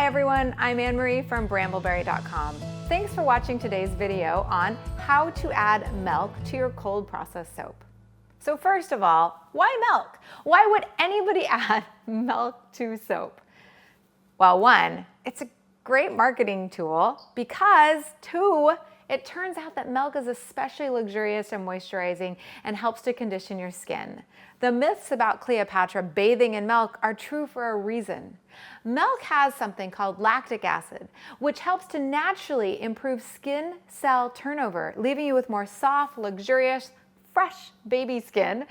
Hi everyone, I'm Anne-Marie from brambleberry.com. Thanks for watching today's video on how to add milk to your cold process soap. So first of all, why milk? Why would anybody add milk to soap? Well, one, it's a great marketing tool because two, it turns out that milk is especially luxurious and moisturizing and helps to condition your skin. The myths about Cleopatra bathing in milk are true for a reason. Milk has something called lactic acid, which helps to naturally improve skin cell turnover, leaving you with more soft, luxurious, fresh baby skin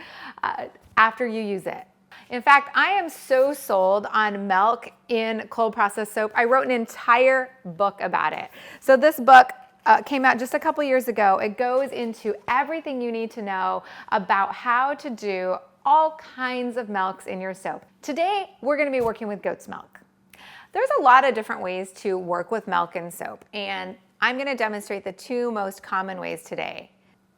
after you use it. In fact, I am so sold on milk in cold process soap. I wrote an entire book about it. So this book came out just a couple years ago. It goes into everything you need to know about how to do all kinds of milks in your soap. Today, we're gonna be working with goat's milk. There's a lot of different ways to work with milk in soap, and I'm gonna demonstrate the two most common ways today.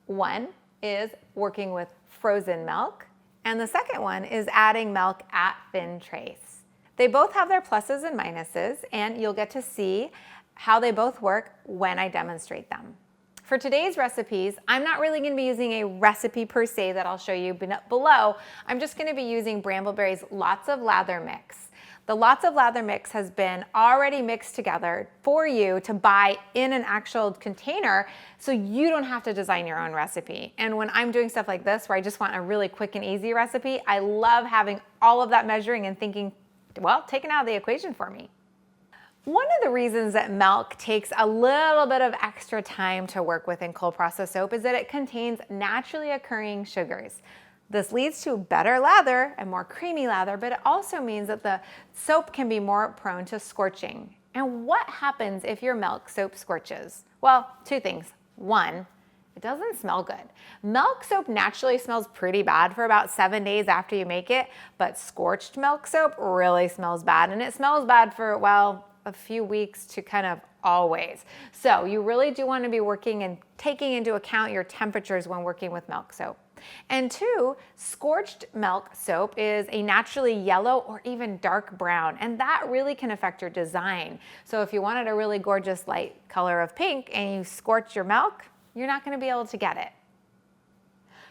One is working with frozen milk, and the second one is adding milk at thin trace. They both have their pluses and minuses, and you'll get to see how they both work when I demonstrate them. For today's recipes, I'm not really gonna be using a recipe per se that I'll show you below. I'm just gonna be using Brambleberry's Lots of Lather Mix. The Lots of Lather Mix has been already mixed together for you to buy in an actual container so you don't have to design your own recipe. And when I'm doing stuff like this where I just want a really quick and easy recipe, I love having all of that measuring and thinking, well, taken out of the equation for me. One of the reasons that milk takes a little bit of extra time to work with in cold process soap is that it contains naturally occurring sugars. This leads to better lather and more creamy lather, but it also means that the soap can be more prone to scorching. And what happens if your milk soap scorches? Well, two things. One, it doesn't smell good. Milk soap naturally smells pretty bad for about 7 days after you make it, but scorched milk soap really smells bad, and it smells bad for, well, a few weeks to kind of always. So you really do want to be working and taking into account your temperatures when working with milk soap. And two, scorched milk soap is a naturally yellow or even dark brown, and that really can affect your design. So if you wanted a really gorgeous light color of pink and you scorch your milk, you're not going to be able to get it.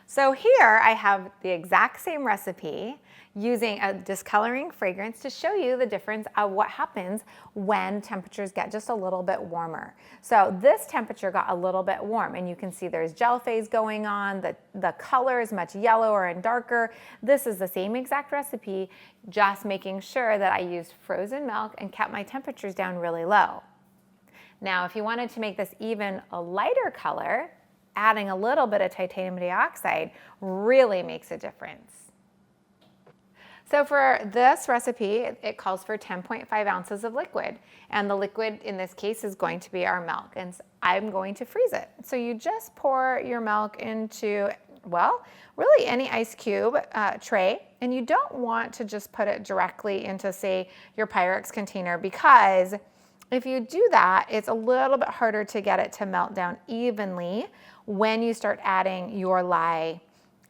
So here I have the exact same recipe using a discoloring fragrance to show you the difference of what happens when temperatures get just a little bit warmer. So this temperature got a little bit warm, and you can see there's gel phase going on. The color is much yellower and darker. This is the same exact recipe, just making sure that I used frozen milk and kept my temperatures down really low. Now, if you wanted to make this even a lighter color, adding a little bit of titanium dioxide really makes a difference. So for this recipe, it calls for 10.5 ounces of liquid, and the liquid in this case is going to be our milk, and I'm going to freeze it. So you just pour your milk into, well, really any ice cube tray, and you don't want to just put it directly into, say, your Pyrex container, because if you do that, it's a little bit harder to get it to melt down evenly when you start adding your lye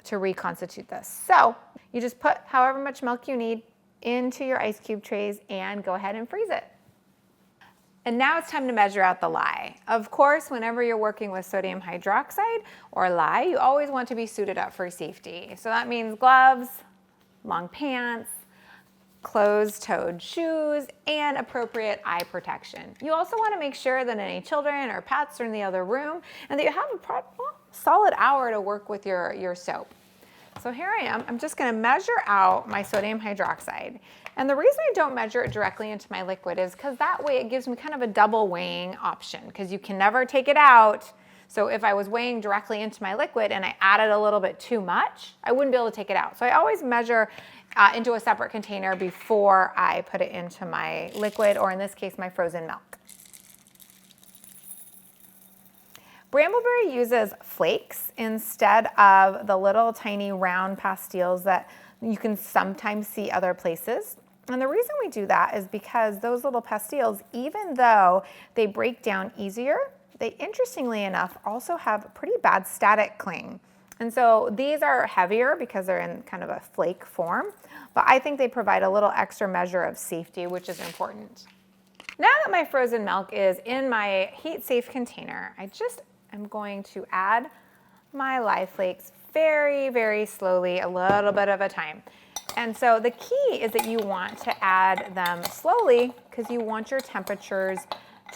to reconstitute this. So you just put however much milk you need into your ice cube trays and go ahead and freeze it. And now it's time to measure out the lye. Of course, whenever you're working with sodium hydroxide or lye, you always want to be suited up for safety. So that means gloves, long pants, closed-toed shoes, and appropriate eye protection. You also want to make sure that any children or pets are in the other room and that you have a solid hour to work with your soap. So here I am. I'm just going to measure out my sodium hydroxide. And the reason I don't measure it directly into my liquid is because that way it gives me kind of a double weighing option, because you can never take it out. So if I was weighing directly into my liquid and I added a little bit too much, I wouldn't be able to take it out. So I always measure into a separate container before I put it into my liquid, or in this case, my frozen milk. Brambleberry uses flakes instead of the little tiny round pastilles that you can sometimes see other places. And the reason we do that is because those little pastilles, even though they break down easier, they, interestingly enough, also have pretty bad static cling. And so these are heavier because they're in kind of a flake form, but I think they provide a little extra measure of safety, which is important. Now that my frozen milk is in my heat-safe container, I just am going to add my lye flakes very, very slowly, a little bit at a time. And so the key is that you want to add them slowly because you want your temperatures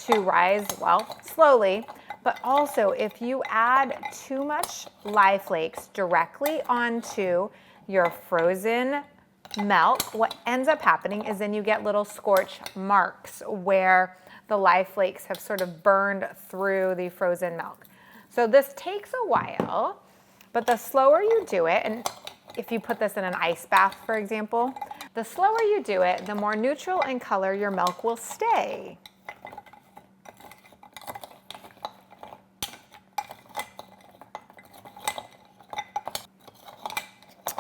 to rise, well, slowly. But also, if you add too much lye flakes directly onto your frozen milk, what ends up happening is then you get little scorch marks where the lye flakes have sort of burned through the frozen milk. So this takes a while, but the slower you do it, and if you put this in an ice bath, for example, the slower you do it, the more neutral in color your milk will stay.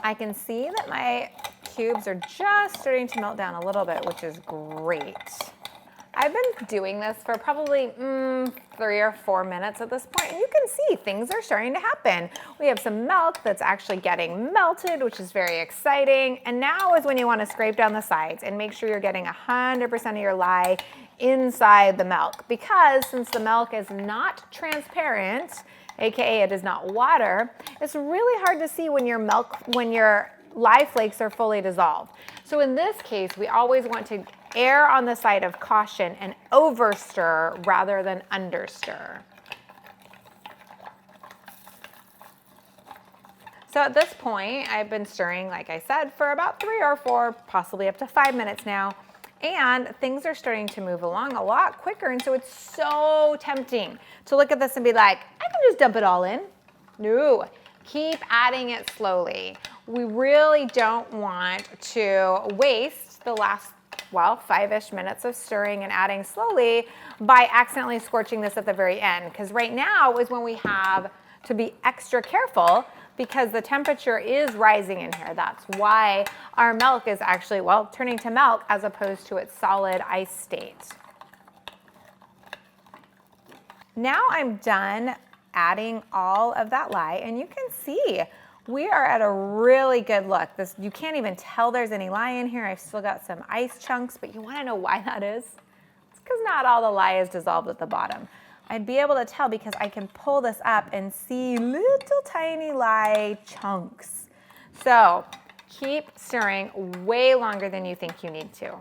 I can see that my cubes are just starting to melt down a little bit, which is great. I've been doing this for probably 3 or 4 minutes at this point, and you can see things are starting to happen. We have some milk that's actually getting melted, which is very exciting. And now is when you want to scrape down the sides and make sure you're getting 100% of your lye inside the milk, because since the milk is not transparent, aka it is not water, it's really hard to see when your lye flakes are fully dissolved. So in this case, we always want to err on the side of caution and overstir rather than understir. So at this point, I've been stirring, like I said, for about 3 or 4, possibly up to 5 minutes now. And things are starting to move along a lot quicker. And so it's so tempting to look at this and be like, I can just dump it all in. No, keep adding it slowly. We really don't want to waste the last, well, 5-ish minutes of stirring and adding slowly by accidentally scorching this at the very end. Because right now is when we have to be extra careful because the temperature is rising in here. That's why our milk is actually, well, turning to milk as opposed to its solid ice state. Now I'm done adding all of that lye, and you can see we are at a really good look. You can't even tell there's any lye in here. I've still got some ice chunks, but you wanna know why that is? It's because not all the lye is dissolved at the bottom. I'd be able to tell because I can pull this up and see little tiny lye chunks. So keep stirring way longer than you think you need to.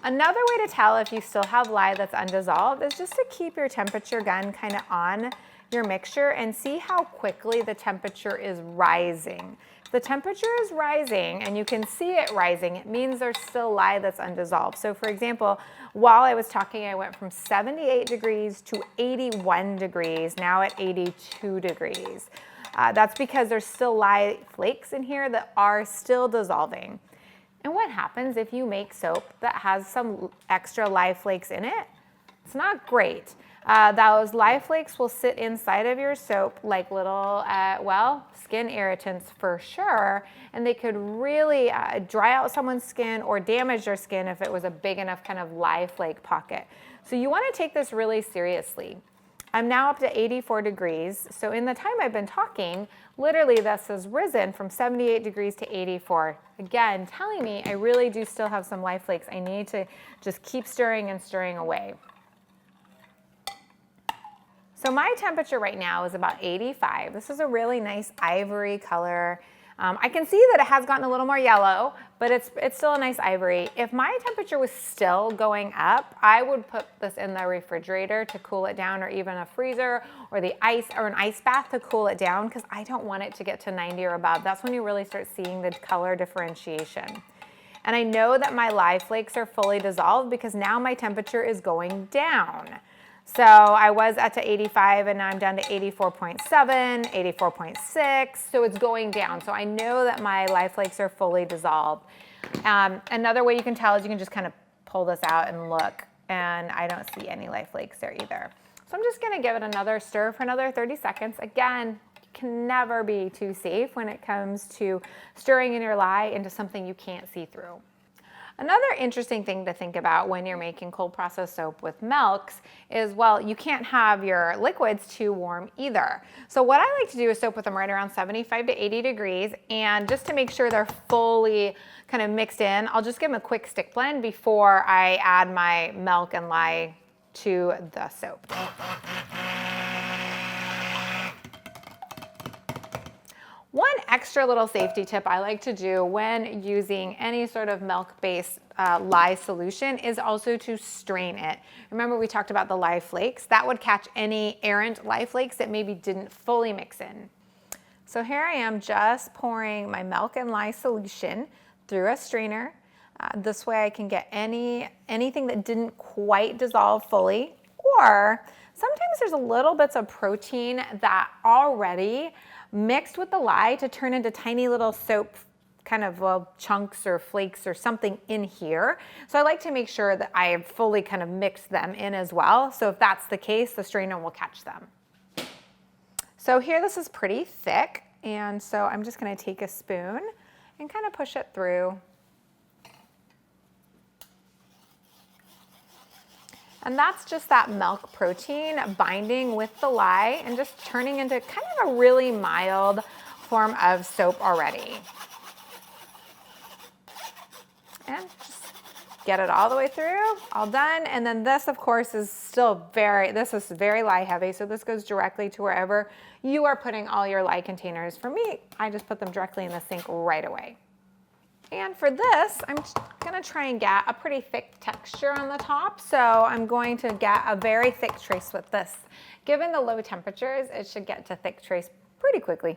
Another way to tell if you still have lye that's undissolved is just to keep your temperature gun kind of on your mixture and see how quickly the temperature is rising. If the temperature is rising and you can see it rising, it means there's still lye that's undissolved. So for example, while I was talking, I went from 78 degrees to 81 degrees, now at 82 degrees. That's because there's still lye flakes in here that are still dissolving. And what happens if you make soap that has some extra lye flakes in it? It's not great. Those lye flakes will sit inside of your soap like little, well, skin irritants for sure, and they could really dry out someone's skin or damage their skin if it was a big enough kind of lye flake pocket. So you want to take this really seriously. I'm now up to 84 degrees, so in the time I've been talking, literally this has risen from 78 degrees to 84. Again, telling me I really do still have some lye flakes. I need to just keep stirring and stirring away. So my temperature right now is about 85. This is a really nice ivory color. I can see that it has gotten a little more yellow, but it's still a nice ivory. If my temperature was still going up, I would put this in the refrigerator to cool it down, or even a freezer or an ice bath to cool it down, because I don't want it to get to 90 or above. That's when you really start seeing the color differentiation. And I know that my lye flakes are fully dissolved because now my temperature is going down. So I was at 85 and now I'm down to 84.7, 84.6, so it's going down. So I know that my lye flakes are fully dissolved. Another way you can tell is you can just kind of pull this out and look, and I don't see any lye flakes there either. So I'm just gonna give it another stir for another 30 seconds. Again, you can never be too safe when it comes to stirring in your lye into something you can't see through. Another interesting thing to think about when you're making cold process soap with milks is, well, you can't have your liquids too warm either. So what I like to do is soak with them right around 75 to 80 degrees, and just to make sure they're fully kind of mixed in, I'll just give them a quick stick blend before I add my milk and lye to the soap. One extra little safety tip I like to do when using any sort of milk-based lye solution is also to strain it. Remember we talked about the lye flakes? That would catch any errant lye flakes that maybe didn't fully mix in. So here I am just pouring my milk and lye solution through a strainer. This way I can get anything that didn't quite dissolve fully, or sometimes there's a little bits of protein that already mixed with the lye to turn into tiny little soap kind of chunks or flakes or something in here. So I like to make sure that I have fully kind of mixed them in as well. So if that's the case, the strainer will catch them. So here this is pretty thick, and so I'm just going to take a spoon and kind of push it through. And that's just that milk protein binding with the lye and just turning into kind of a really mild form of soap already. And just get it all the way through, all done. And then this, of course, is still this is very lye heavy, so this goes directly to wherever you are putting all your lye containers. For me, I just put them directly in the sink right away. And for this, I'm gonna try and get a pretty thick texture on the top. So I'm going to get a very thick trace with this. Given the low temperatures, it should get to thick trace pretty quickly.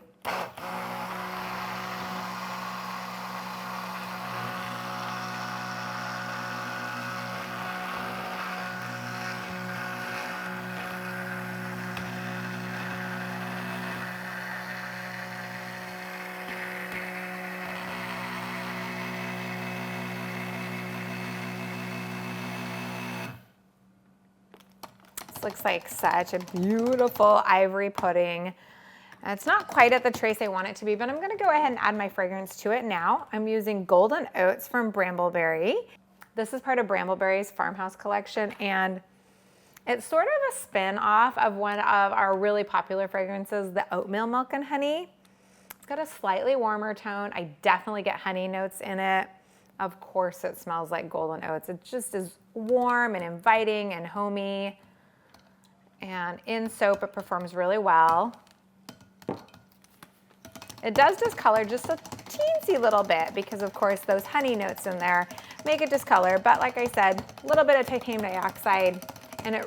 Looks like such a beautiful ivory pudding. It's not quite at the trace I want it to be, but I'm gonna go ahead and add my fragrance to it now. I'm using Golden Oats from Brambleberry. This is part of Brambleberry's Farmhouse collection, and it's sort of a spin-off of one of our really popular fragrances, the Oatmeal Milk and Honey. It's got a slightly warmer tone. I definitely get honey notes in it. Of course, it smells like golden oats. It just is warm and inviting and homey. And in soap, it performs really well. It does discolor just a teensy little bit because, of course, those honey notes in there make it discolor. But like I said, a little bit of titanium dioxide, and it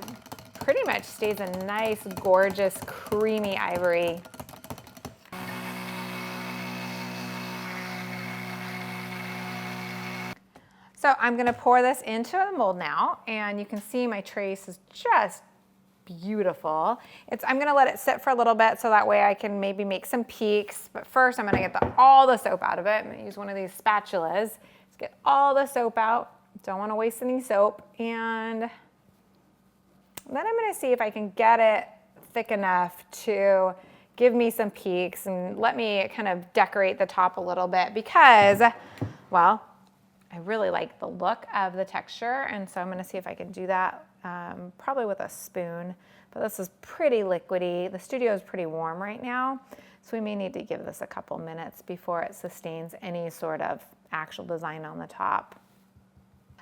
pretty much stays a nice, gorgeous, creamy ivory. So I'm gonna pour this into a mold now, and you can see my trace is just beautiful. I'm gonna let it sit for a little bit so that way I can maybe make some peaks. But first I'm gonna get all the soap out of it. I'm gonna use one of these spatulas to get all the soap out. Don't wanna waste any soap. And then I'm gonna see if I can get it thick enough to give me some peaks and let me kind of decorate the top a little bit because, well, I really like the look of the texture, and so I'm gonna see if I can do that probably with a spoon, but this is pretty liquidy. The studio is pretty warm right now, so we may need to give this a couple minutes before it sustains any sort of actual design on the top.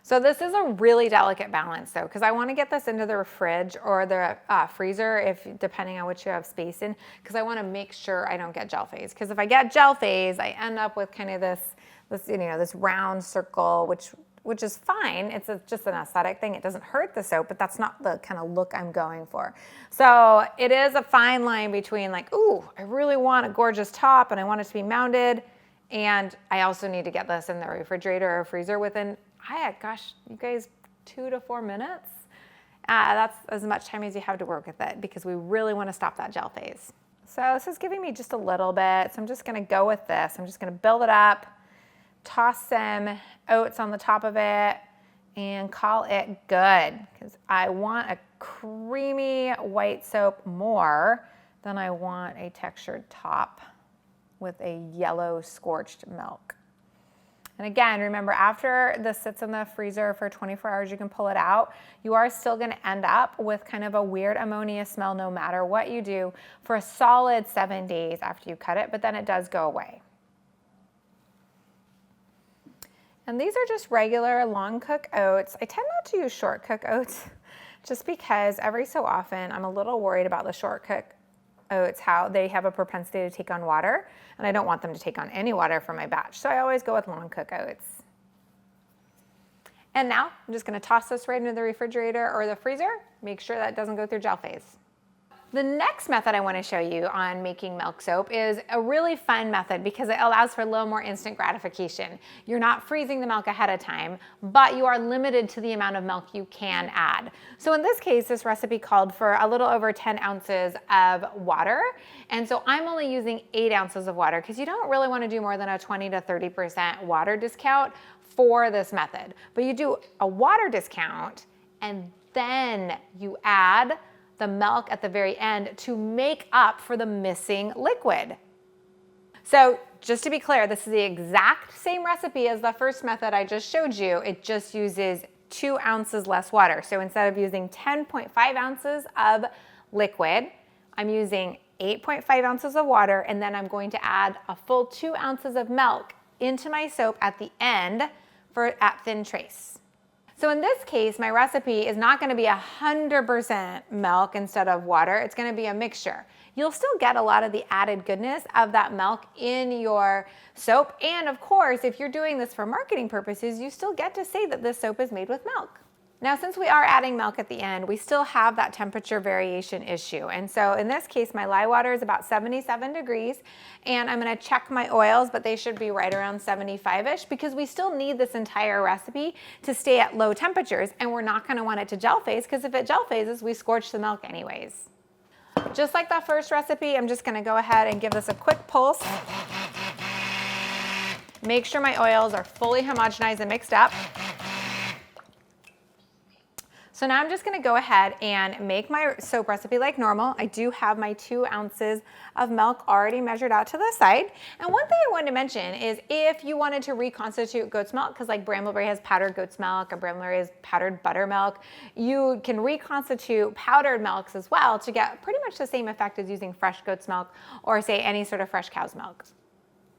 So this is a really delicate balance though, because I want to get this into the fridge or the freezer, depending on what you have space in, because I want to make sure I don't get gel phase. Because if I get gel phase, I end up with kind of this round circle, which is fine. It's just an aesthetic thing. It doesn't hurt the soap, but that's not the kind of look I'm going for. So it is a fine line between like, ooh, I really want a gorgeous top and I want it to be mounted, and I also need to get this in the refrigerator or freezer within, gosh, you guys, 2 to 4 minutes. That's as much time as you have to work with it because we really want to stop that gel phase. So this is giving me just a little bit. So I'm just going to go with this. I'm just going to build it up, toss some oats on the top of it, and call it good because I want a creamy white soap more than I want a textured top with a yellow scorched milk. And again, remember, after this sits in the freezer for 24 hours, you can pull it out. You are still gonna end up with kind of a weird ammonia smell no matter what you do for a solid 7 days after you cut it, but then it does go away. And these are just regular long cook oats. I tend not to use short cook oats just because every so often I'm a little worried about the short cook oats, how they have a propensity to take on water, and I don't want them to take on any water for my batch. So I always go with long cook oats. And now I'm just gonna toss this right into the refrigerator or the freezer. Make sure that doesn't go through gel phase. The next method I want to show you on making milk soap is a really fun method because it allows for a little more instant gratification. You're not freezing the milk ahead of time, but you are limited to the amount of milk you can add. So in this case, this recipe called for a little over 10 ounces of water. And so I'm only using 8 ounces of water because you don't really want to do more than a 20 to 30% water discount for this method. But you do a water discount and then you add the milk at the very end to make up for the missing liquid. So just to be clear, this is the exact same recipe as the first method I just showed you. It just uses 2 ounces less water. So instead of using 10.5 ounces of liquid, I'm using 8.5 ounces of water, and then I'm going to add a full 2 ounces of milk into my soap at the end at thin trace. So in this case, my recipe is not gonna be 100% milk instead of water. It's gonna be a mixture. You'll still get a lot of the added goodness of that milk in your soap. And of course, if you're doing this for marketing purposes, you still get to say that this soap is made with milk. Now, since we are adding milk at the end, we still have that temperature variation issue. And so in this case, my lye water is about 77 degrees, and I'm gonna check my oils, but they should be right around 75-ish because we still need this entire recipe to stay at low temperatures, and we're not gonna want it to gel phase because if it gel phases, we scorch the milk anyways. Just like that first recipe, I'm just gonna go ahead and give this a quick pulse. Make sure my oils are fully homogenized and mixed up. So now I'm just gonna go ahead and make my soap recipe like normal. I do have my 2 ounces of milk already measured out to the side. And one thing I wanted to mention is if you wanted to reconstitute goat's milk, because like Brambleberry has powdered goat's milk or Brambleberry has powdered buttermilk, you can reconstitute powdered milks as well to get pretty much the same effect as using fresh goat's milk or say any sort of fresh cow's milk.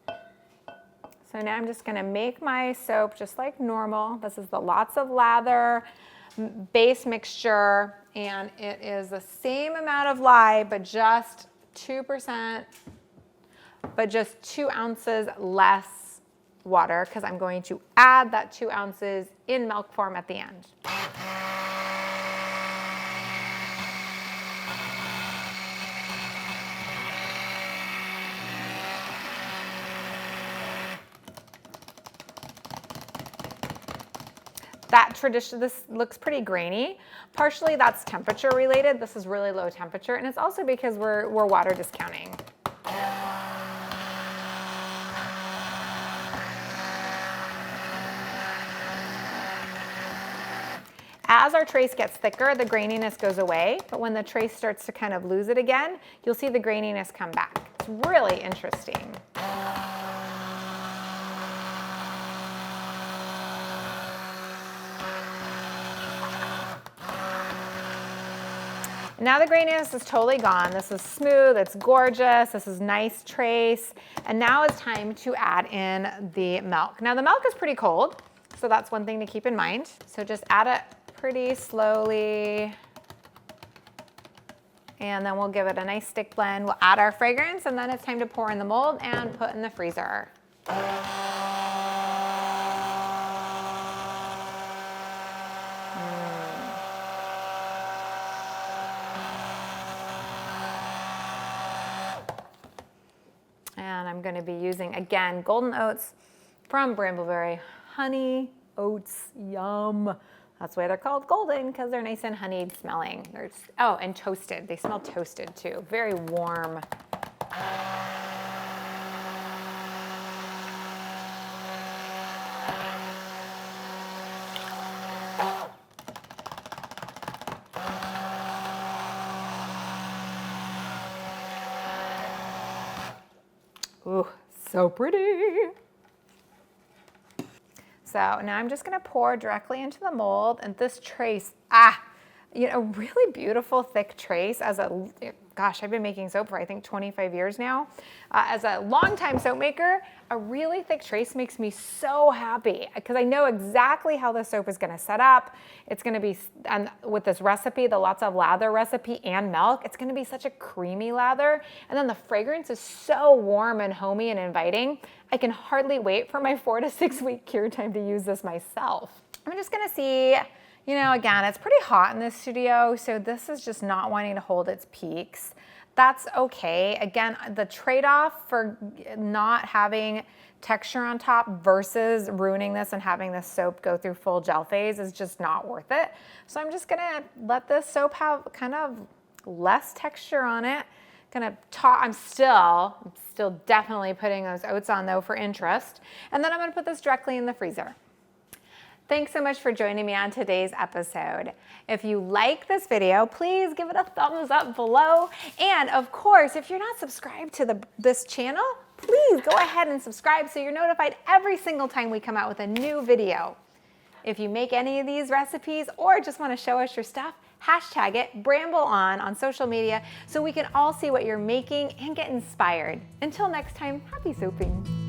So now I'm just gonna make my soap just like normal. This is the lots of lather base mixture, and it is the same amount of lye, but just 2%, but just 2 ounces less water because I'm going to add that 2 ounces in milk form at the end. This looks pretty grainy. Partially that's temperature related. This is really low temperature, and it's also because we're water discounting. As our trace gets thicker, the graininess goes away, but when the trace starts to kind of lose it again, you'll see the graininess come back. It's really interesting. Now the graininess is totally gone. This is smooth, it's gorgeous, this is nice trace. And now it's time to add in the milk. Now the milk is pretty cold, so that's one thing to keep in mind. So just add it pretty slowly. And then we'll give it a nice stick blend. We'll add our fragrance, and then it's time to pour in the mold and put in the freezer. And I'm going to be using, again, Golden Oats from Brambleberry. Honey oats, yum. That's why they're called golden, because they're nice and honeyed smelling. Oh, and toasted. They smell toasted too. Very warm. Ooh, so pretty. So now I'm just gonna pour directly into the mold, and this trace, you know, really beautiful thick trace. Gosh, I've been making soap for I think 25 years now. As a longtime soap maker, a really thick trace makes me so happy because I know exactly how the soap is gonna set up. It's gonna be, and with this recipe, the lots of lather recipe and milk, it's gonna be such a creamy lather. And then the fragrance is so warm and homey and inviting. I can hardly wait for my 4 to 6 week cure time to use this myself. I'm just gonna see, you know, again, it's pretty hot in this studio, so this is just not wanting to hold its peaks. That's okay. Again, the trade-off for not having texture on top versus ruining this and having this soap go through full gel phase is just not worth it. So I'm just gonna let this soap have kind of less texture on it. I'm still definitely putting those oats on though for interest. And then I'm gonna put this directly in the freezer. Thanks so much for joining me on today's episode. If you like this video, please give it a thumbs up below. And of course, if you're not subscribed to this channel, please go ahead and subscribe so you're notified every single time we come out with a new video. If you make any of these recipes or just want to show us your stuff, hashtag it BrambleOn on social media so we can all see what you're making and get inspired. Until next time, happy soaping.